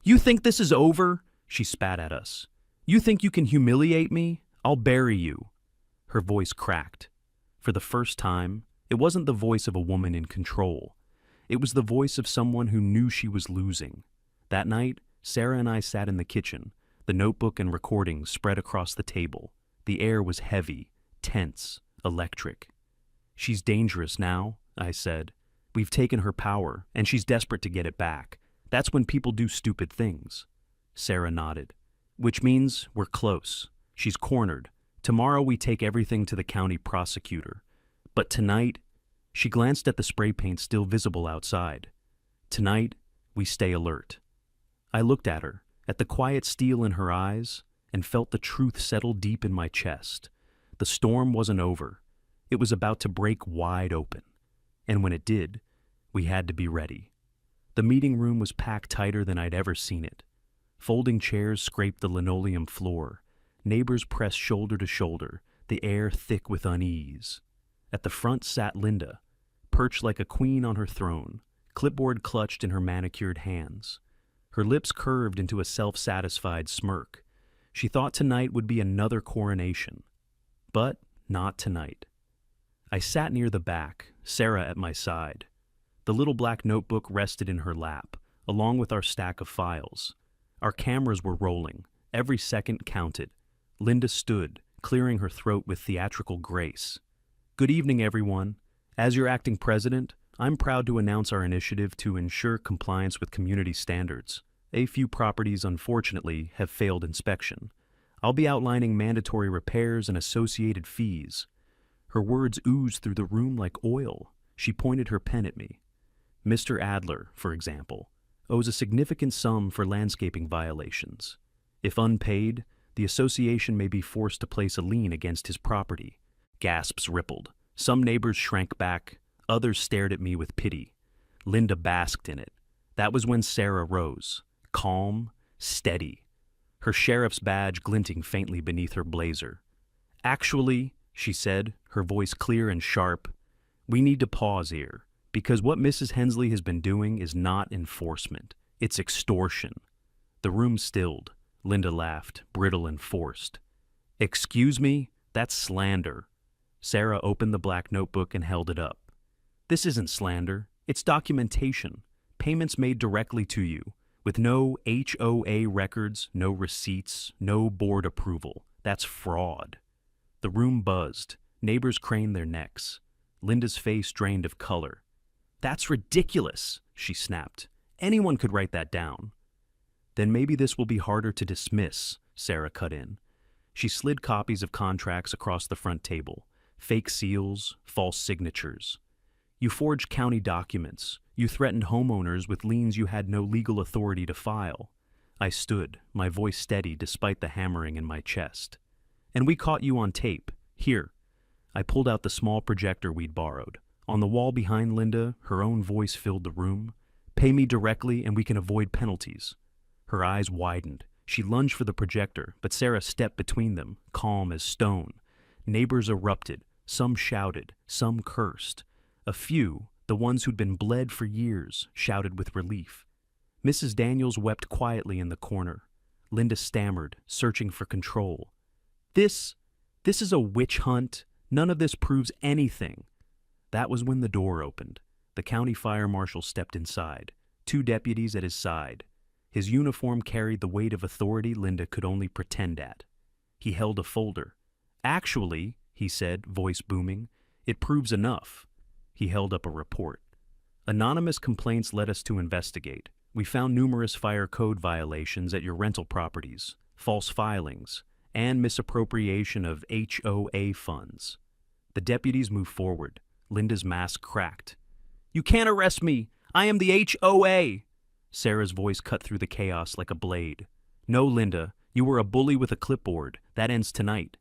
"You think this is over?" she spat at us. "You think you can humiliate me? I'll bury you." Her voice cracked. For the first time, it wasn't the voice of a woman in control. It was the voice of someone who knew she was losing. That night, Sarah and I sat in the kitchen, the notebook and recordings spread across the table. The air was heavy, tense, electric. "She's dangerous now," I said. "We've taken her power, and she's desperate to get it back. That's when people do stupid things." Sarah nodded. "Which means we're close. She's cornered. Tomorrow we take everything to the county prosecutor. But tonight," she glanced at the spray paint still visible outside. "Tonight, we stay alert." I looked at her, at the quiet steel in her eyes, and felt the truth settle deep in my chest. The storm wasn't over. It was about to break wide open. And when it did, we had to be ready. The meeting room was packed tighter than I'd ever seen it. Folding chairs scraped the linoleum floor. Neighbors pressed shoulder to shoulder, the air thick with unease. At the front sat Linda, perched like a queen on her throne, clipboard clutched in her manicured hands. Her lips curved into a self-satisfied smirk. She thought tonight would be another coronation. But not tonight. I sat near the back, Sarah at my side. The little black notebook rested in her lap, along with our stack of files. Our cameras were rolling. Every second counted. Linda stood, clearing her throat with theatrical grace. "Good evening, everyone. As your acting president, I'm proud to announce our initiative to ensure compliance with community standards. A few properties, unfortunately, have failed inspection. I'll be outlining mandatory repairs and associated fees." Her words oozed through the room like oil. She pointed her pen at me. "Mr. Adler, for example, owes a significant sum for landscaping violations. If unpaid, the association may be forced to place a lien against his property." Gasps rippled. Some neighbors shrank back. Others stared at me with pity. Linda basked in it. That was when Sarah rose. Calm, steady, her sheriff's badge glinting faintly beneath her blazer. "Actually," she said, her voice clear and sharp, "we need to pause here, because what Mrs. Hensley has been doing is not enforcement. It's extortion." The room stilled. Linda laughed, brittle and forced. "Excuse me? That's slander." Sarah opened the black notebook and held it up. "This isn't slander. It's documentation. Payments made directly to you. With no HOA records, no receipts, no board approval. That's fraud." The room buzzed. Neighbors craned their necks. Linda's face drained of color. "That's ridiculous," she snapped. "Anyone could write that down." "Then maybe this will be harder to dismiss," Sarah cut in. She slid copies of contracts across the front table. Fake seals, false signatures. "You forged county documents. You threatened homeowners with liens you had no legal authority to file." I stood, my voice steady despite the hammering in my chest. "And we caught you on tape. Here." I pulled out the small projector we'd borrowed. On the wall behind Linda, her own voice filled the room. "Pay me directly and we can avoid penalties." Her eyes widened. She lunged for the projector, but Sarah stepped between them, calm as stone. Neighbors erupted. Some shouted, some cursed. A few, the ones who'd been bled for years, shouted with relief. Mrs. Daniels wept quietly in the corner. Linda stammered, searching for control. This is a witch hunt. None of this proves anything." That was when the door opened. The county fire marshal stepped inside, 2 deputies at his side. His uniform carried the weight of authority Linda could only pretend at. He held a folder. "Actually," he said, voice booming, "it proves enough." He held up a report. "Anonymous complaints led us to investigate. We found numerous fire code violations at your rental properties, false filings, and misappropriation of HOA funds." The deputies moved forward. Linda's mask cracked. "You can't arrest me! I am the HOA!" Sarah's voice cut through the chaos like a blade. "No, Linda, you were a bully with a clipboard. That ends tonight."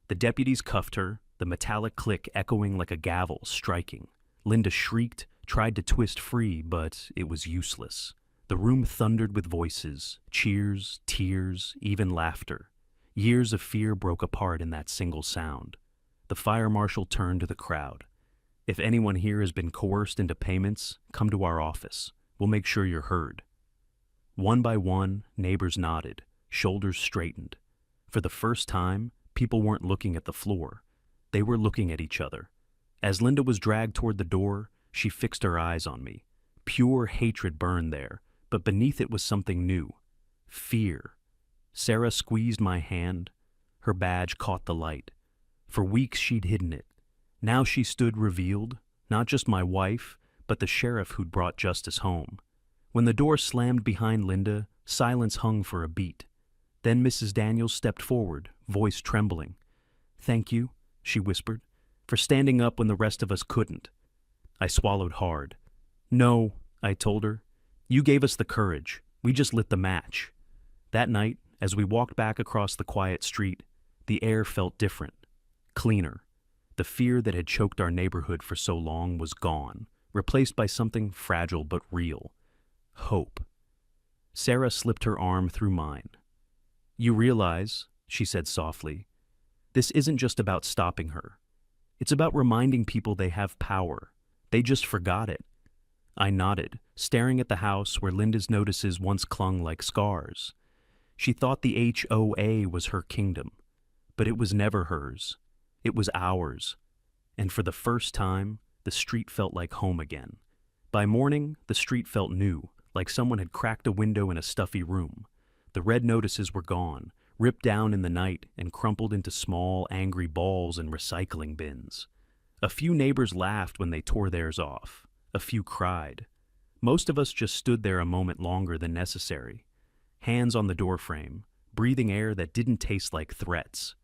The deputies cuffed her, the metallic click echoing like a gavel striking. Linda shrieked, tried to twist free, but it was useless. The room thundered with voices, cheers, tears, even laughter. Years of fear broke apart in that single sound. The fire marshal turned to the crowd. "If anyone here has been coerced into payments, come to our office. We'll make sure you're heard." One by one, neighbors nodded, shoulders straightened. For the first time, people weren't looking at the floor. They were looking at each other. As Linda was dragged toward the door, she fixed her eyes on me. Pure hatred burned there, but beneath it was something new. Fear. Sarah squeezed my hand. Her badge caught the light. For weeks she'd hidden it. Now she stood revealed, not just my wife, but the sheriff who'd brought justice home. When the door slammed behind Linda, silence hung for a beat. Then Mrs. Daniels stepped forward, voice trembling. "Thank you," she whispered, "for standing up when the rest of us couldn't." I swallowed hard. "No," I told her. "You gave us the courage. We just lit the match." That night, as we walked back across the quiet street, the air felt different, cleaner. The fear that had choked our neighborhood for so long was gone, replaced by something fragile but real. Hope. Sarah slipped her arm through mine. "You realize," she said softly, "this isn't just about stopping her. It's about reminding people they have power. They just forgot it." I nodded, staring at the house where Linda's notices once clung like scars. She thought the HOA was her kingdom, but it was never hers. It was ours. And for the first time, the street felt like home again. By morning, the street felt new, like someone had cracked a window in a stuffy room. The red notices were gone, ripped down in the night and crumpled into small, angry balls in recycling bins. A few neighbors laughed when they tore theirs off. A few cried. Most of us just stood there a moment longer than necessary. Hands on the doorframe, breathing air that didn't taste like threats.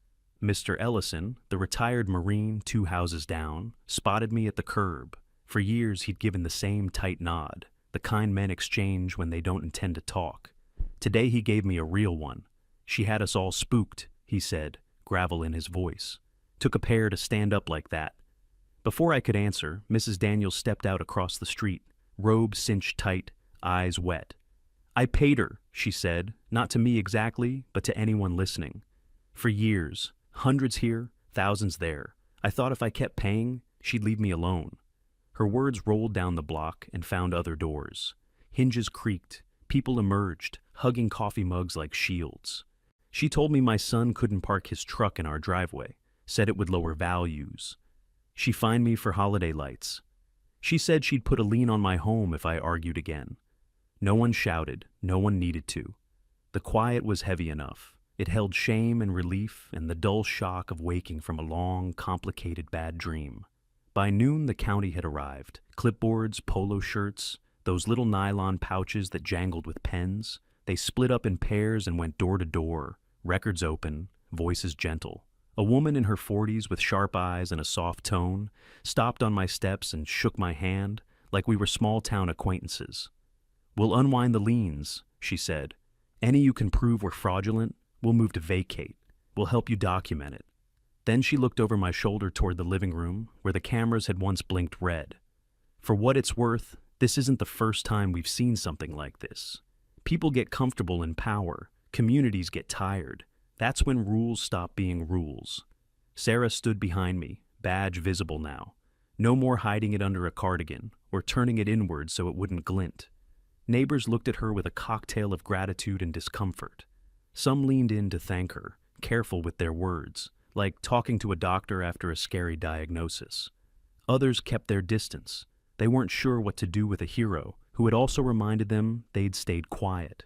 Mr. Ellison, the retired Marine 2 houses down, spotted me at the curb. For years he'd given the same tight nod, the kind men exchange when they don't intend to talk. Today he gave me a real one. "She had us all spooked," he said, gravel in his voice. "Took a pair to stand up like that." Before I could answer, Mrs. Daniels stepped out across the street, robe cinched tight, eyes wet. "I paid her," she said, not to me exactly, but to anyone listening. "For years, hundreds here, thousands there. I thought if I kept paying, she'd leave me alone." Her words rolled down the block and found other doors. Hinges creaked, people emerged, hugging coffee mugs like shields. She told me my son couldn't park his truck in our driveway, said it would lower values. She fined me for holiday lights. She said she'd put a lien on my home if I argued again. No one shouted, no one needed to. The quiet was heavy enough. It held shame and relief and the dull shock of waking from a long, complicated bad dream. By noon, the county had arrived. Clipboards, polo shirts, those little nylon pouches that jangled with pens. They split up in pairs and went door to door, records open, voices gentle. A woman in her 40s with sharp eyes and a soft tone stopped on my steps and shook my hand like we were small-town acquaintances. "We'll unwind the liens," she said. "Any you can prove were fraudulent, we'll move to vacate. We'll help you document it." Then she looked over my shoulder toward the living room, where the cameras had once blinked red. "For what it's worth, this isn't the first time we've seen something like this. People get comfortable in power. Communities get tired. That's when rules stop being rules." Sarah stood behind me, badge visible now. No more hiding it under a cardigan, or turning it inward so it wouldn't glint. Neighbors looked at her with a cocktail of gratitude and discomfort. Some leaned in to thank her, careful with their words, like talking to a doctor after a scary diagnosis. Others kept their distance. They weren't sure what to do with a hero who had also reminded them they'd stayed quiet.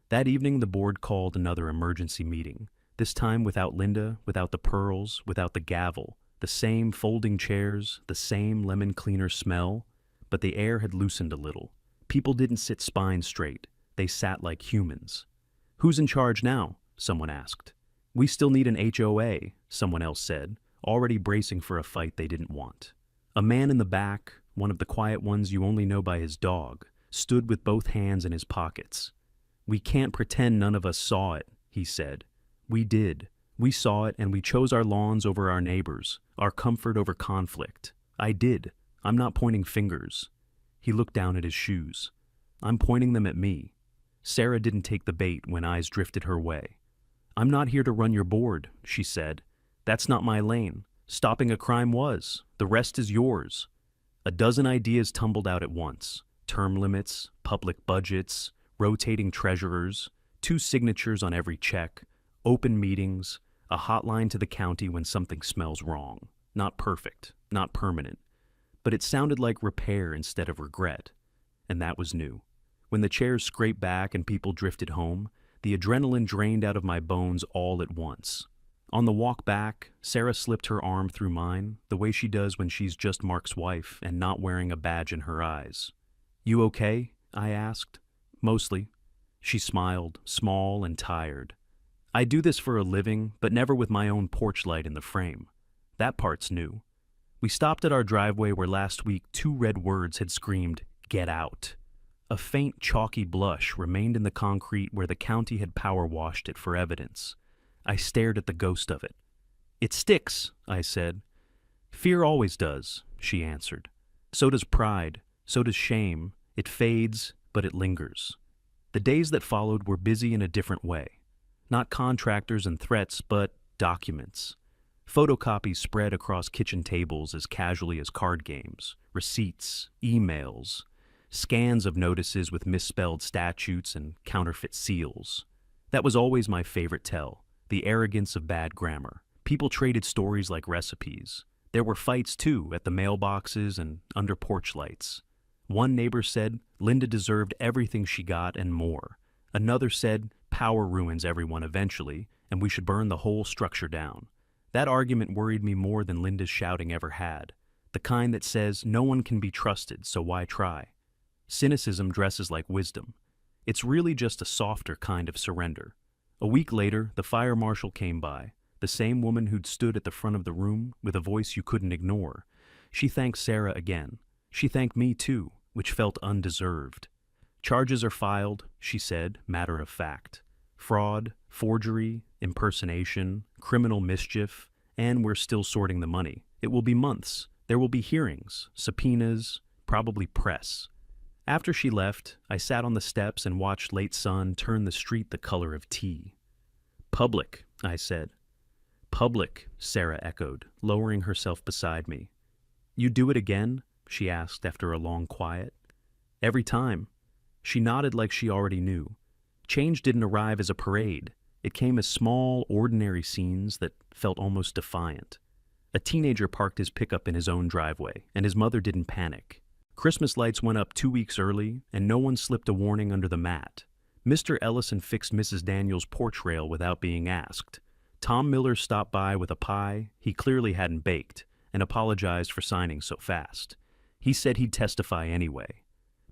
That evening, the board called another emergency meeting, this time without Linda, without the pearls, without the gavel, the same folding chairs, the same lemon cleaner smell, but the air had loosened a little. People didn't sit spine straight. They sat like humans. "Who's in charge now?" someone asked. "We still need an HOA," someone else said, already bracing for a fight they didn't want. A man in the back, one of the quiet ones you only know by his dog, stood with both hands in his pockets. "We can't pretend none of us saw it," he said. "We did. We saw it and we chose our lawns over our neighbors, our comfort over conflict. I did. I'm not pointing fingers." He looked down at his shoes. "I'm pointing them at me." Sarah didn't take the bait when eyes drifted her way. I'm not here to run your board, she said. That's not my lane. Stopping a crime was. The rest is yours. A dozen ideas tumbled out at once. Term limits, public budgets, rotating treasurers, 2 signatures on every check, open meetings, a hotline to the county when something smells wrong. Not perfect, not permanent. But it sounded like repair instead of regret. And that was new. When the chairs scraped back and people drifted home, the adrenaline drained out of my bones all at once. On the walk back, Sarah slipped her arm through mine, the way she does when she's just Mark's wife and not wearing a badge in her eyes. You okay? I asked. Mostly. She smiled, small and tired. I do this for a living, but never with my own porch light in the frame. That part's new. We stopped at our driveway where last week 2 red words had screamed, "Get out." A faint, chalky blush remained in the concrete where the county had power washed it for evidence. I stared at the ghost of it. It sticks, I said. Fear always does, she answered. So does pride, so does shame. It fades, but it lingers. The days that followed were busy in a different way. Not contractors and threats, but documents. Photocopies spread across kitchen tables as casually as card games, receipts, emails, scans of notices with misspelled statutes and counterfeit seals. That was always my favorite tell, the arrogance of bad grammar. People traded stories like recipes. There were fights, too, at the mailboxes and under porch lights. One neighbor said Linda deserved everything she got and more. Another said power ruins everyone eventually, and we should burn the whole structure down. That argument worried me more than Linda's shouting ever had, the kind that says no one can be trusted, so why try? Cynicism dresses like wisdom. It's really just a softer kind of surrender. A week later, the fire marshal came by, the same woman who'd stood at the front of the room with a voice you couldn't ignore. She thanked Sarah again. She thanked me too, which felt undeserved. Charges are filed, she said, matter of fact. Fraud, forgery, impersonation, criminal mischief, and we're still sorting the money. It will be months. There will be hearings, subpoenas, probably press. After she left, I sat on the steps and watched late sun turn the street the color of tea. Public, I said. Public, Sarah echoed, lowering herself beside me. You do it again? She asked after a long quiet. Every time. She nodded like she already knew. Change didn't arrive as a parade. It came as small, ordinary scenes that felt almost defiant. A teenager parked his pickup in his own driveway, and his mother didn't panic. Christmas lights went up 2 weeks early, and no one slipped a warning under the mat. Mr. Ellison fixed Mrs. Daniels' porch rail without being asked. Tom Miller stopped by with a pie he clearly hadn't baked, and apologized for signing so fast. He said he'd testify anyway.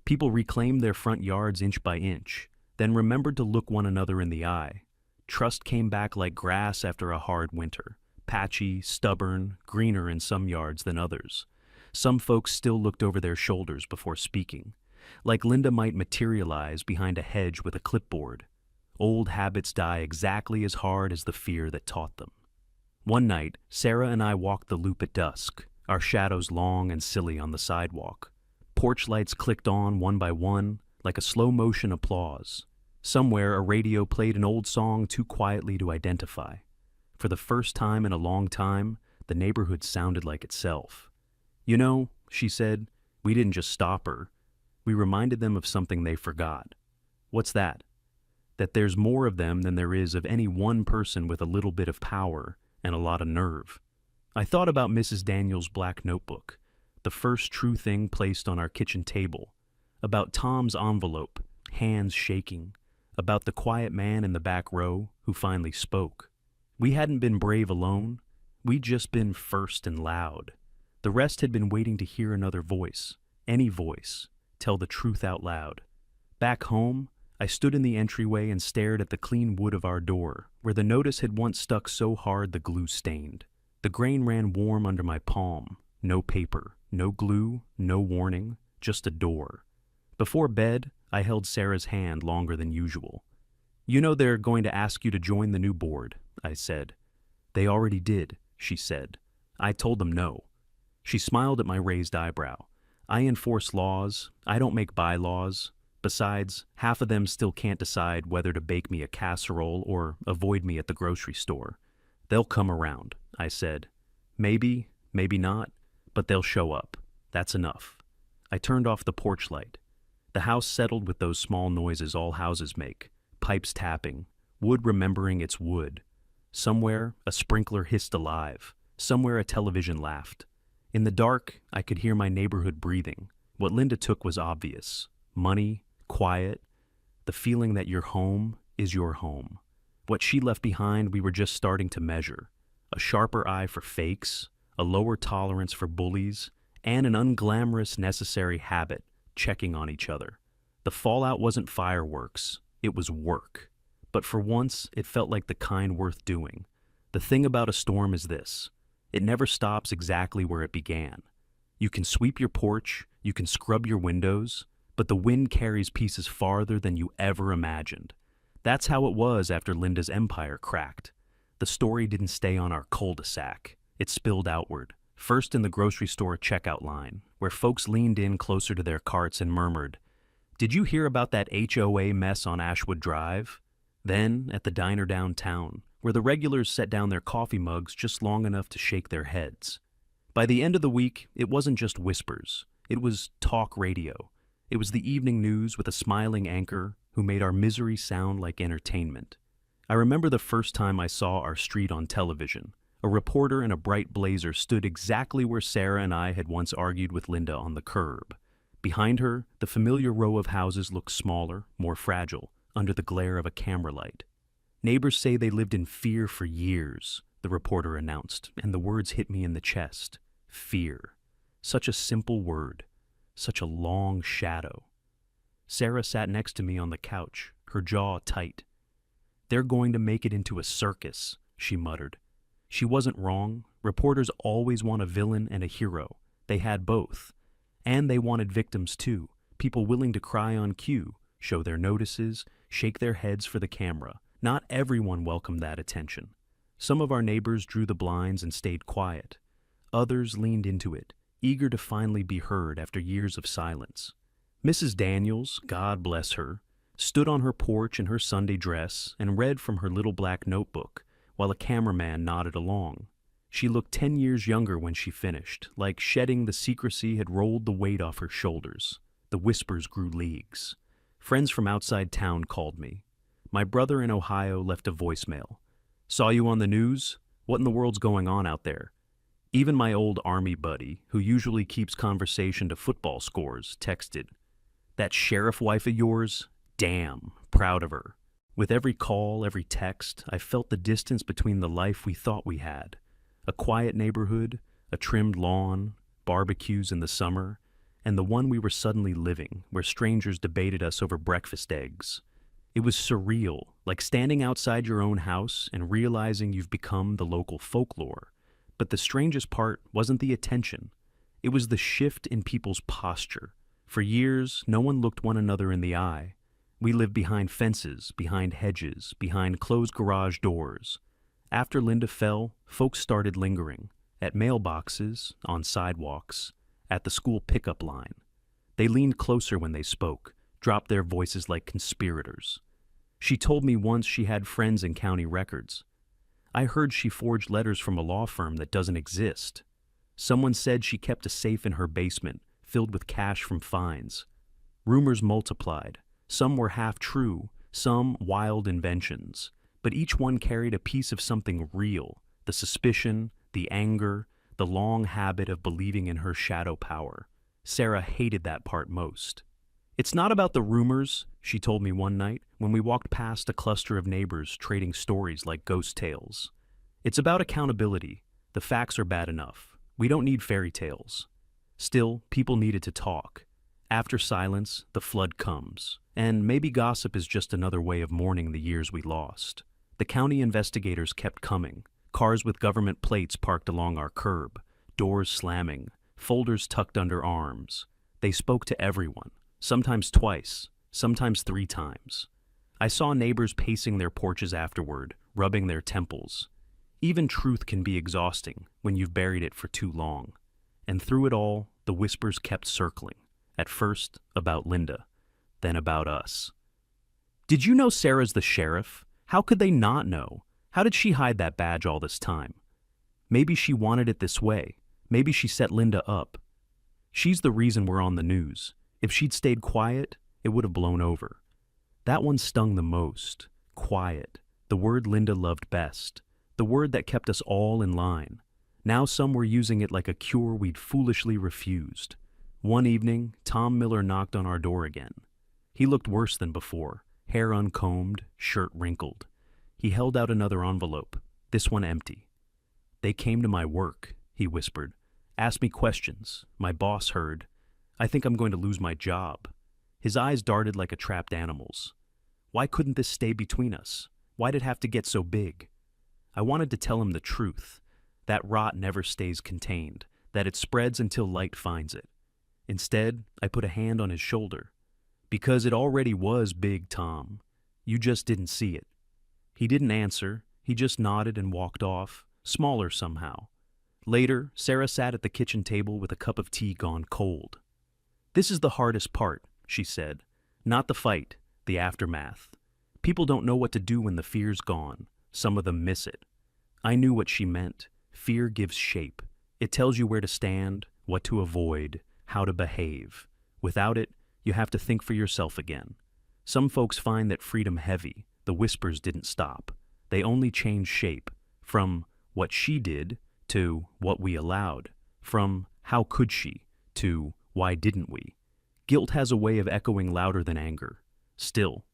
People reclaimed their front yards inch by inch, then remembered to look one another in the eye. Trust came back like grass after a hard winter, patchy, stubborn, greener in some yards than others. Some folks still looked over their shoulders before speaking, like Linda might materialize behind a hedge with a clipboard. Old habits die exactly as hard as the fear that taught them. One night, Sarah and I walked the loop at dusk, our shadows long and silly on the sidewalk. Porch lights clicked on one by one, like a slow-motion applause. Somewhere, a radio played an old song too quietly to identify. For the first time in a long time, the neighborhood sounded like itself. You know, she said, we didn't just stop her. We reminded them of something they forgot. What's that? That there's more of them than there is of any one person with a little bit of power and a lot of nerve. I thought about Mrs. Daniels' black notebook, the first true thing placed on our kitchen table, about Tom's envelope, hands shaking, about the quiet man in the back row who finally spoke. We hadn't been brave alone. We'd just been first and loud. The rest had been waiting to hear another voice, any voice, tell the truth out loud. Back home, I stood in the entryway and stared at the clean wood of our door, where the notice had once stuck so hard the glue stained. The grain ran warm under my palm. No paper, no glue, no warning, just a door. Before bed, I held Sarah's hand longer than usual. You know they're going to ask you to join the new board, I said. They already did, she said. I told them no. She smiled at my raised eyebrow. I enforce laws. I don't make bylaws. Besides, half of them still can't decide whether to bake me a casserole or avoid me at the grocery store. They'll come around, I said. Maybe, maybe not, but they'll show up. That's enough. I turned off the porch light. The house settled with those small noises all houses make, pipes tapping, wood remembering its wood. Somewhere, a sprinkler hissed alive. Somewhere, a television laughed. In the dark, I could hear my neighborhood breathing. What Linda took was obvious. Money, quiet, the feeling that your home is your home. What she left behind, we were just starting to measure. A sharper eye for fakes, a lower tolerance for bullies, and an unglamorous necessary habit, checking on each other. The fallout wasn't fireworks, it was work. But for once, it felt like the kind worth doing. The thing about a storm is this: it never stops exactly where it began. You can sweep your porch, you can scrub your windows, but the wind carries pieces farther than you ever imagined. That's how it was after Linda's empire cracked. The story didn't stay on our cul-de-sac. It spilled outward, first in the grocery store checkout line, where folks leaned in closer to their carts and murmured, "Did you hear about that HOA mess on Ashwood Drive?" Then at the diner downtown, where the regulars set down their coffee mugs just long enough to shake their heads. By the end of the week, it wasn't just whispers. It was talk radio. It was the evening news with a smiling anchor who made our misery sound like entertainment. I remember the first time I saw our street on television. A reporter in a bright blazer stood exactly where Sarah and I had once argued with Linda on the curb. Behind her, the familiar row of houses looked smaller, more fragile, under the glare of a camera light. "Neighbors say they lived in fear for years," the reporter announced, and the words hit me in the chest. Fear. Such a simple word. Such a long shadow. Sarah sat next to me on the couch, her jaw tight. "They're going to make it into a circus," she muttered. She wasn't wrong. Reporters always want a villain and a hero. They had both. And they wanted victims too, people willing to cry on cue, show their notices, shake their heads for the camera. Not everyone welcomed that attention. Some of our neighbors drew the blinds and stayed quiet. Others leaned into it, eager to finally be heard after years of silence. Mrs. Daniels, God bless her, stood on her porch in her Sunday dress and read from her little black notebook, while a cameraman nodded along. She looked 10 years younger when she finished, like shedding the secrecy had rolled the weight off her shoulders. The whispers grew leagues. Friends from outside town called me. My brother in Ohio left a voicemail. "Saw you on the news? What in the world's going on out there?" Even my old army buddy, who usually keeps conversation to football scores, texted, "That sheriff wife of yours? Damn, proud of her." With every call, every text, I felt the distance between the life we thought we had. A quiet neighborhood, a trimmed lawn, barbecues in the summer, and the one we were suddenly living, where strangers debated us over breakfast eggs. It was surreal, like standing outside your own house and realizing you've become the local folklore. But the strangest part wasn't the attention. It was the shift in people's posture. For years, no one looked one another in the eye. We lived behind fences, behind hedges, behind closed garage doors. After Linda fell, folks started lingering, at mailboxes, on sidewalks, at the school pickup line. They leaned closer when they spoke, dropped their voices like conspirators. She told me once she had friends in county records. I heard she forged letters from a law firm that doesn't exist. Someone said she kept a safe in her basement, filled with cash from fines. Rumors multiplied. Some were half true, some wild inventions. But each one carried a piece of something real, the suspicion, the anger, the long habit of believing in her shadow power. Sarah hated that part most. "It's not about the rumors," she told me one night when we walked past a cluster of neighbors trading stories like ghost tales. "It's about accountability. The facts are bad enough. We don't need fairy tales." Still, people needed to talk. After silence, the flood comes. And maybe gossip is just another way of mourning the years we lost. The county investigators kept coming, cars with government plates parked along our curb, doors slamming, folders tucked under arms. They spoke to everyone, sometimes twice, sometimes 3 times. I saw neighbors pacing their porches afterward, rubbing their temples. Even truth can be exhausting when you've buried it for too long. And through it all, the whispers kept circling. At first, about Linda. then about us. Did you know Sarah's the sheriff? How could they not know? How did she hide that badge all this time? Maybe she wanted it this way. Maybe she set Linda up. She's the reason we're on the news. If she'd stayed quiet, it would have blown over. That one stung the most. Quiet. The word Linda loved best. The word that kept us all in line. Now some were using it like a cure we'd foolishly refused. One evening, Tom Miller knocked on our door again. He looked worse than before, hair uncombed, shirt wrinkled. He held out another envelope, this one empty. "They came to my work," he whispered. "Asked me questions. My boss heard. I think I'm going to lose my job." His eyes darted like a trapped animal's. Why couldn't this stay between us? Why'd it have to get so big? I wanted to tell him the truth. That rot never stays contained, that it spreads until light finds it. Instead, I put a hand on his shoulder. "Because it already was big, Tom. You just didn't see it." He didn't answer. He just nodded and walked off, smaller somehow. Later, Sarah sat at the kitchen table with a cup of tea gone cold. "This is the hardest part," she said. "Not the fight, the aftermath. People don't know what to do when the fear's gone. Some of them miss it." I knew what she meant. Fear gives shape. It tells you where to stand, what to avoid, how to behave. Without it, you have to think for yourself again. Some folks find that freedom heavy. The whispers didn't stop. They only changed shape, from what she did to what we allowed, from how could she to why didn't we. Guilt has a way of echoing louder than anger. Still,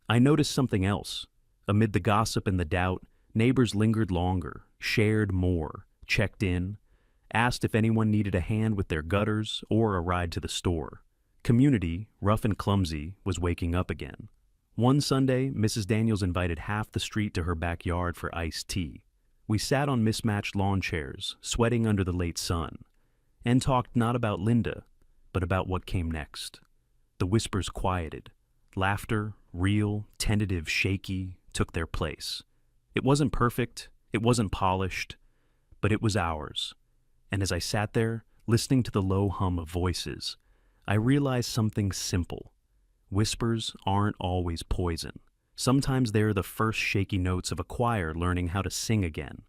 I noticed something else. Amid the gossip and the doubt, neighbors lingered longer, shared more, checked in, asked if anyone needed a hand with their gutters or a ride to the store. Community, rough and clumsy, was waking up again. One Sunday, Mrs. Daniels invited half the street to her backyard for iced tea. We sat on mismatched lawn chairs, sweating under the late sun, and talked not about Linda, but about what came next. The whispers quieted. Laughter, real, tentative, shaky, took their place. It wasn't perfect, it wasn't polished, but it was ours. And as I sat there, listening to the low hum of voices, I realized something simple. Whispers aren't always poison. Sometimes they're the first shaky notes of a choir learning how to sing again.